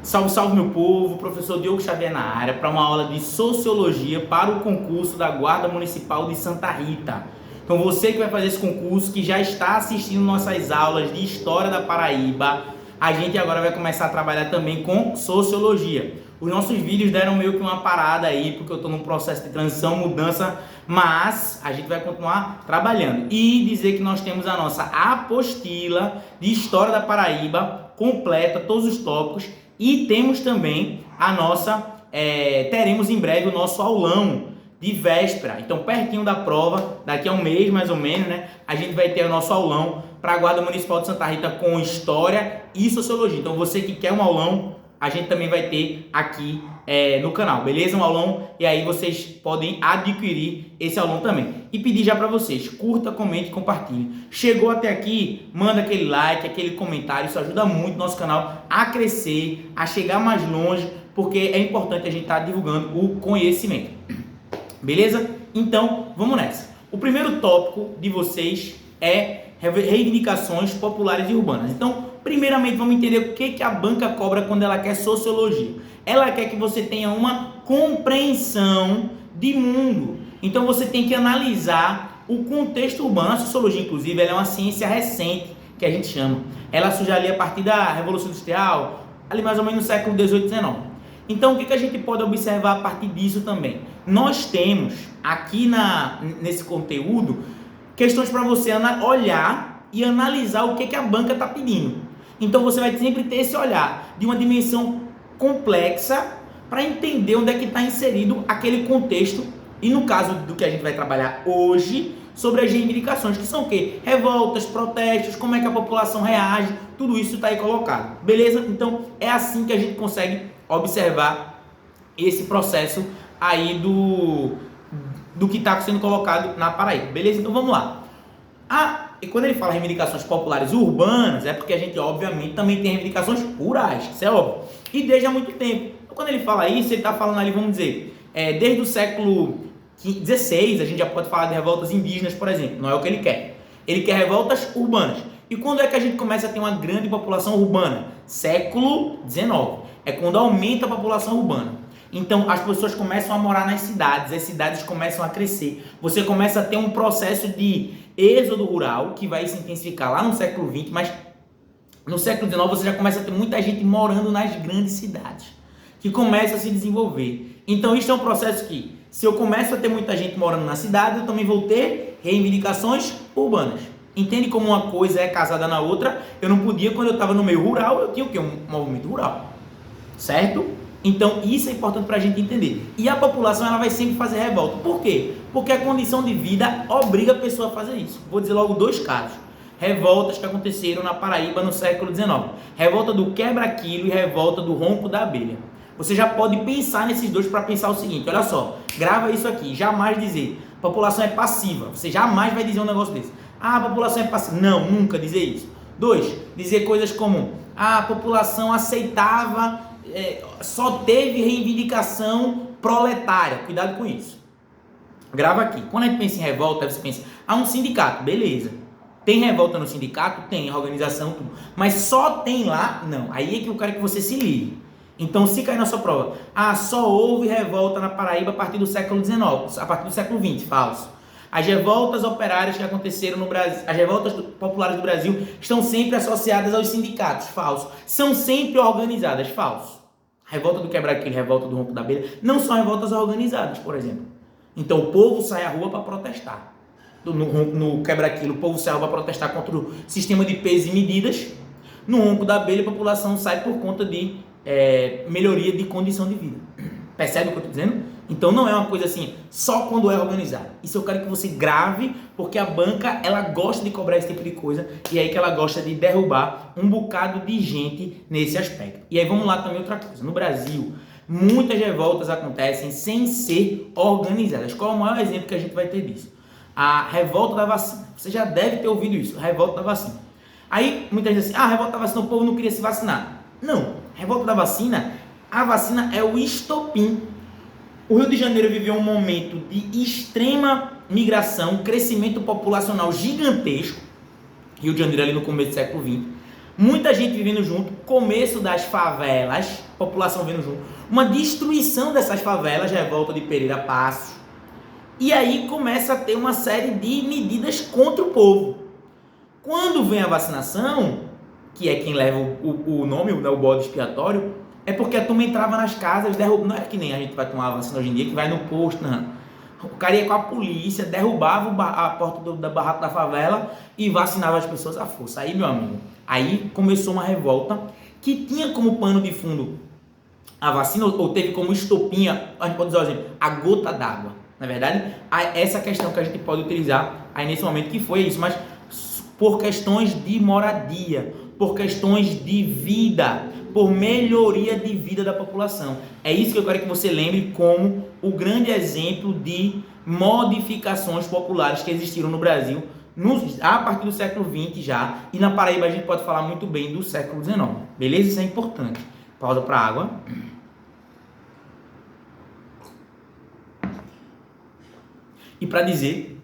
Salve, salve meu povo, professor Diogo Xavier na área para uma aula de Sociologia para o concurso da Guarda Municipal de Santa Rita. Então você que vai fazer esse concurso, que já está assistindo nossas aulas de História da Paraíba, a gente agora vai começar a trabalhar também com Sociologia. Os nossos vídeos deram meio que uma parada aí, porque eu estou num processo de transição, mudança, mas a gente vai continuar trabalhando. E dizer que nós temos a nossa apostila de História da Paraíba completa, todos os tópicos. E temos também a nossa, teremos em breve o nosso aulão de véspera. Então, pertinho da prova, daqui a um mês mais ou menos, né? A gente vai ter o nosso aulão para a Guarda Municipal de Santa Rita com História e Sociologia. Então, você que quer um aulão, a gente também vai ter aqui no canal, beleza? Um aulão, e aí vocês podem adquirir esse aulão também. E pedir já para vocês, curta, comente, compartilhe. Chegou até aqui, manda aquele like, aquele comentário, isso ajuda muito o nosso canal a crescer, a chegar mais longe, porque é importante a gente estar divulgando o conhecimento. Beleza? Então, vamos nessa. O primeiro tópico de vocês é reivindicações populares e urbanas. Então, primeiramente, vamos entender o que a banca cobra quando ela quer sociologia. Ela quer que você tenha uma compreensão de mundo. Então, você tem que analisar o contexto urbano. A sociologia, inclusive, ela é uma ciência recente, que a gente chama. Ela surge ali a partir da Revolução Industrial, ali mais ou menos no século XVIII, XIX. Então, o que a gente pode observar a partir disso também? Nós temos aqui nesse conteúdo questões para você olhar e analisar o que a banca está pedindo. Então, você vai sempre ter esse olhar de uma dimensão complexa para entender onde é que está inserido aquele contexto. E no caso do que a gente vai trabalhar hoje, sobre as reivindicações, que são o quê? Revoltas, protestos, como é que a população reage, tudo isso está aí colocado. Beleza? Então, é assim que a gente consegue observar esse processo aí do que está sendo colocado na Paraíba, beleza? Então vamos lá. E quando ele fala reivindicações populares urbanas, é porque a gente obviamente também tem reivindicações rurais, isso é óbvio, e desde há muito tempo. Então, quando ele fala isso, ele está falando ali, vamos dizer, desde o século XVI, a gente já pode falar de revoltas indígenas, por exemplo, não é o que ele quer. Ele quer revoltas urbanas. E quando é que a gente começa a ter uma grande população urbana? Século XIX. É quando aumenta a população urbana. Então, as pessoas começam a morar nas cidades, as cidades começam a crescer. Você começa a ter um processo de êxodo rural, que vai se intensificar lá no século XX, mas no século XIX você já começa a ter muita gente morando nas grandes cidades, que começa a se desenvolver. Então, isso é um processo que, se eu começo a ter muita gente morando na cidade, eu também vou ter reivindicações urbanas. Entende como uma coisa é casada na outra? Eu não podia, quando eu estava no meio rural, eu tinha o quê? Um movimento rural. Certo? Então, isso é importante para a gente entender. E a população, ela vai sempre fazer revolta. Por quê? Porque a condição de vida obriga a pessoa a fazer isso. Vou dizer logo dois casos. Revoltas que aconteceram na Paraíba no século XIX. Revolta do quebra-quilo e revolta do ronco da abelha. Você já pode pensar nesses dois para pensar o seguinte, olha só, grava isso aqui, jamais dizer, população é passiva. Você jamais vai dizer um negócio desse. A população é passiva. Não, nunca dizer isso. 2, dizer coisas como, a população aceitava, só teve reivindicação proletária. Cuidado com isso. Grava aqui. Quando a gente pensa em revolta, você pensa, um sindicato, beleza. Tem revolta no sindicato? Tem, organização, tudo. Mas só tem lá? Não. Aí é que eu quero que você se ligue. Então, se cair na sua prova, só houve revolta na Paraíba a partir do século XIX, a partir do século XX, falso. As revoltas operárias que aconteceram no Brasil, as revoltas populares do Brasil estão sempre associadas aos sindicatos, falso. São sempre organizadas, falso. A revolta do quebra-quilo, revolta do ronco da abelha, não são revoltas organizadas, por exemplo. Então o povo sai à rua para protestar. No quebra-quilo, o povo sai à rua para protestar contra o sistema de pesos e medidas. No ronco da abelha, a população sai por conta de melhoria de condição de vida. Percebe o que eu estou dizendo? Então não é uma coisa assim, só quando é organizado. Isso eu quero que você grave, porque a banca, ela gosta de cobrar esse tipo de coisa, e é aí que ela gosta de derrubar um bocado de gente nesse aspecto. E aí vamos lá também outra coisa. No Brasil, muitas revoltas acontecem sem ser organizadas. Qual é o maior exemplo que a gente vai ter disso? A revolta da vacina. Você já deve ter ouvido isso, a revolta da vacina. Aí muita gente diz assim, a revolta da vacina, o povo não queria se vacinar. Não, a revolta da vacina, a vacina é o estopim. O Rio de Janeiro viveu um momento de extrema migração, crescimento populacional gigantesco. Rio de Janeiro ali no começo do século XX. Muita gente vivendo junto, começo das favelas, população vivendo junto, uma destruição dessas favelas, revolta de Pereira Passos, e aí começa a ter uma série de medidas contra o povo. Quando vem a vacinação, que é quem leva o nome, o bode expiatório, é porque a turma entrava nas casas, não é que nem a gente vai tomar a vacina hoje em dia, que vai no posto, não. O cara ia com a polícia, derrubava a porta da barraca da favela e vacinava as pessoas à força. Aí, meu amigo, aí começou uma revolta que tinha como pano de fundo a vacina, ou teve como estopinha, a gente pode usar o exemplo, a gota d'água. Na verdade, essa questão que a gente pode utilizar aí nesse momento, que foi isso, mas por questões de moradia, por questões de vida, por melhoria de vida da população. É isso que eu quero que você lembre como o grande exemplo de modificações populares que existiram no Brasil a partir do século XX já, e na Paraíba a gente pode falar muito bem do século XIX. Beleza? Isso é importante. Pausa para água. E para dizer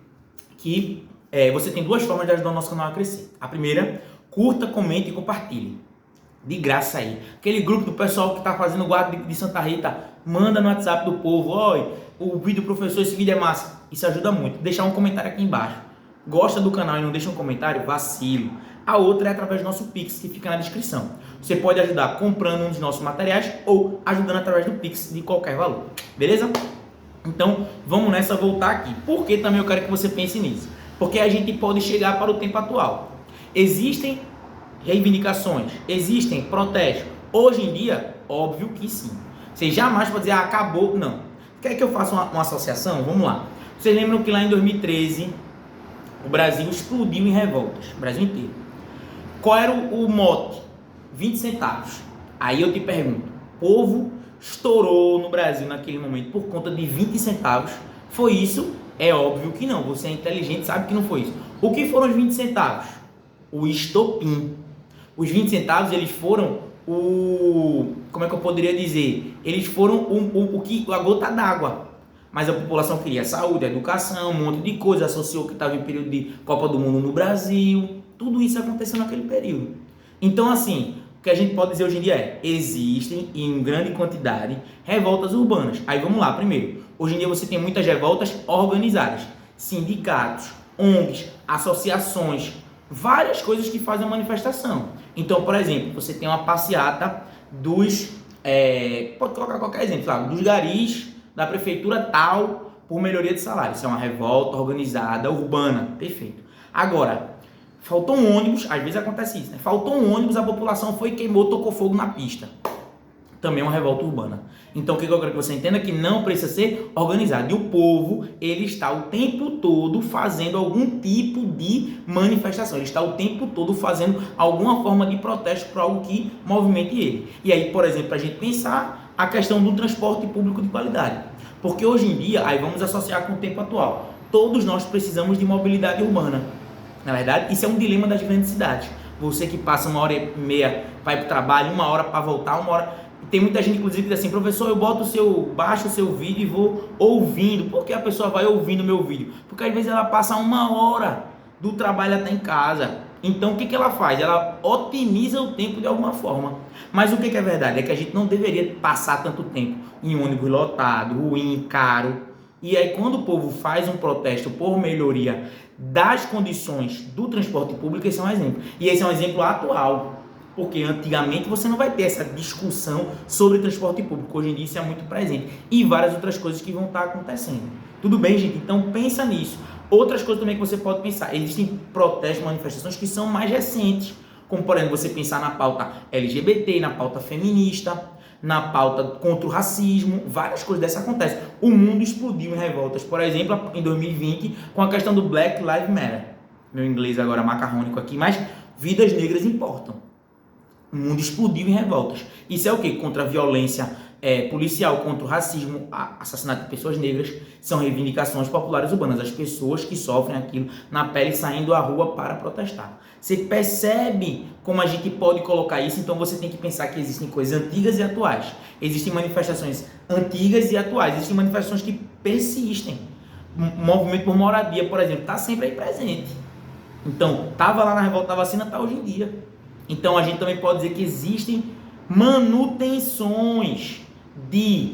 que você tem duas formas de ajudar o nosso canal a crescer. A primeira, curta, comente e compartilhe. De graça aí. Aquele grupo do pessoal que está fazendo guarda de Santa Rita, manda no WhatsApp do povo, olha, o vídeo do professor, esse vídeo é massa. Isso ajuda muito. Deixar um comentário aqui embaixo. Gosta do canal e não deixa um comentário? Vacilo. A outra é através do nosso Pix, que fica na descrição. Você pode ajudar comprando um dos nossos materiais ou ajudando através do Pix de qualquer valor. Beleza? Então, vamos nessa, voltar aqui. Por que também eu quero que você pense nisso? Porque a gente pode chegar para o tempo atual. Existem reivindicações, existem protestos. Hoje em dia, óbvio que sim. Você jamais pode dizer, acabou. Não. Quer que eu faça uma associação? Vamos lá. Vocês lembram que lá em 2013, o Brasil explodiu em revoltas. O Brasil inteiro. Qual era o mote? 20 centavos. Aí eu te pergunto, o povo estourou no Brasil naquele momento por conta de 20 centavos? Foi isso? É óbvio que não. Você é inteligente, sabe que não foi isso. O que foram os 20 centavos? O estopim. Os 20 centavos, eles foram como é que eu poderia dizer? Eles foram a gota d'água. Mas a população queria saúde, educação, um monte de coisa, associou que estava em período de Copa do Mundo no Brasil. Tudo isso aconteceu naquele período. Então, assim, o que a gente pode dizer hoje em dia é, existem em grande quantidade revoltas urbanas. Aí vamos lá, primeiro. Hoje em dia você tem muitas revoltas organizadas. Sindicatos, ONGs, associações, várias coisas que fazem a manifestação. Então, por exemplo, você tem uma passeata dos, pode colocar qualquer exemplo, sabe? Dos garis da prefeitura tal por melhoria de salário. Isso é uma revolta organizada, urbana, perfeito. Agora, faltou um ônibus, às vezes acontece isso, né? Faltou um ônibus, a população foi, queimou, tocou fogo na pista. Também é uma revolta urbana. Então, o que eu quero que você entenda? Que não precisa ser organizado. E o povo, ele está o tempo todo fazendo algum tipo de manifestação. Ele está o tempo todo fazendo alguma forma de protesto para algo que movimente ele. E aí, por exemplo, para a gente pensar a questão do transporte público de qualidade. Porque hoje em dia, aí vamos associar com o tempo atual, todos nós precisamos de mobilidade urbana. Na verdade, isso é um dilema das grandes cidades. Você que passa 1h30, vai para o trabalho, 1 hora para voltar, 1 hora... Tem muita gente, inclusive, que diz assim, professor, eu baixo o seu vídeo e vou ouvindo. Por que a pessoa vai ouvindo o meu vídeo? Porque às vezes ela passa 1 hora do trabalho até em casa. Então, o que ela faz? Ela otimiza o tempo de alguma forma. Mas o que é verdade? É que a gente não deveria passar tanto tempo em ônibus lotado, ruim, caro. E aí, quando o povo faz um protesto por melhoria das condições do transporte público, esse é um exemplo. E esse é um exemplo atual. Porque antigamente você não vai ter essa discussão sobre transporte público. Hoje em dia isso é muito presente. E várias outras coisas que vão estar acontecendo. Tudo bem, gente? Então pensa nisso. Outras coisas também que você pode pensar. Existem protestos, manifestações que são mais recentes. Como, por exemplo, você pensar na pauta LGBT, na pauta feminista, na pauta contra o racismo. Várias coisas dessas acontecem. O mundo explodiu em revoltas. Por exemplo, em 2020, com a questão do Black Lives Matter. Meu inglês agora macarrônico aqui, mas vidas negras importam. O mundo explodiu em revoltas. Isso é o quê? Contra a violência policial, contra o racismo, assassinato de pessoas negras. São reivindicações populares urbanas. As pessoas que sofrem aquilo na pele saindo à rua para protestar. Você percebe como a gente pode colocar isso? Então você tem que pensar que existem coisas antigas e atuais. Existem manifestações antigas e atuais. Existem manifestações que persistem. O movimento por moradia, por exemplo, está sempre aí presente. Então, estava lá na revolta da vacina, está hoje em dia. Então a gente também pode dizer que existem manutenções de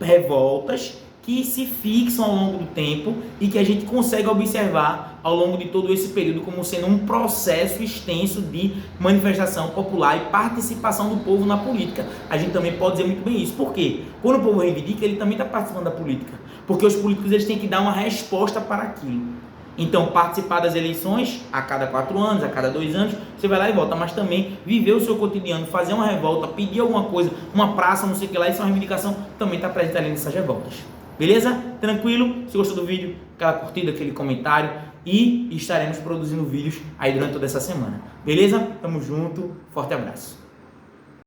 revoltas que se fixam ao longo do tempo e que a gente consegue observar ao longo de todo esse período como sendo um processo extenso de manifestação popular e participação do povo na política. A gente também pode dizer muito bem isso. Por quê? Quando o povo reivindica, ele também está participando da política. Porque os políticos eles têm que dar uma resposta para aquilo. Então, participar das eleições a cada 4 anos, a cada 2 anos, você vai lá e volta, mas também viver o seu cotidiano, fazer uma revolta, pedir alguma coisa, uma praça, não sei o que lá, isso é uma reivindicação, também está presente ali nessas revoltas. Beleza? Tranquilo? Se gostou do vídeo, aquela curtida, aquele comentário e estaremos produzindo vídeos aí durante toda essa semana. Beleza? Tamo junto, forte abraço.